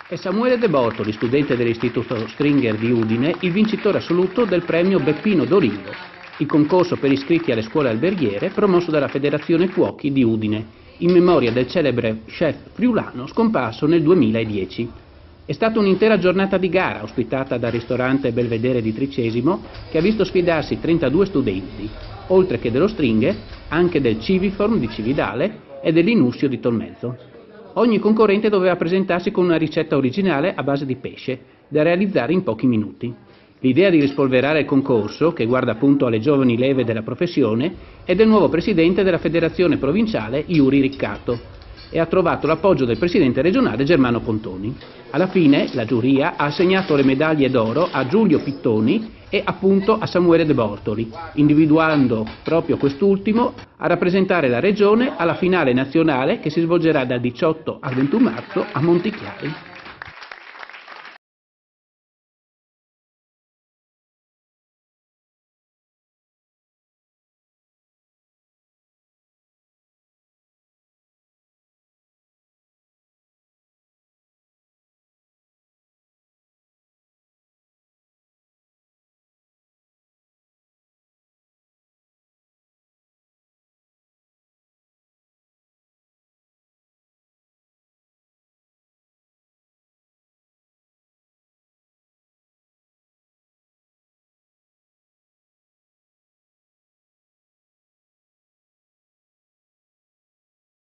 È Samuele De Bortoli, studente dell'Istituto Stringer di Udine, il vincitore assoluto del premio Beppino Doringo, il concorso per iscritti alle scuole alberghiere promosso dalla Federazione Cuochi di Udine, in memoria del celebre chef friulano scomparso nel 2010. È stata un'intera giornata di gara, ospitata dal ristorante Belvedere di Tricesimo, che ha visto sfidarsi 32 studenti, oltre che dello Stringer, anche del Civiform di Cividale e dell'Inussio di Tolmezzo. Ogni concorrente doveva presentarsi con una ricetta originale a base di pesce, da realizzare in pochi minuti. L'idea di rispolverare il concorso, che guarda appunto alle giovani leve della professione, è del nuovo presidente della federazione provinciale Iuri Riccato e ha trovato l'appoggio del presidente regionale Germano Pontoni. Alla fine la giuria ha assegnato le medaglie d'oro a Giulio Pittoni e appunto a Samuele De Bortoli, individuando proprio quest'ultimo a rappresentare la regione alla finale nazionale che si svolgerà dal 18 al 21 marzo a Montichiari.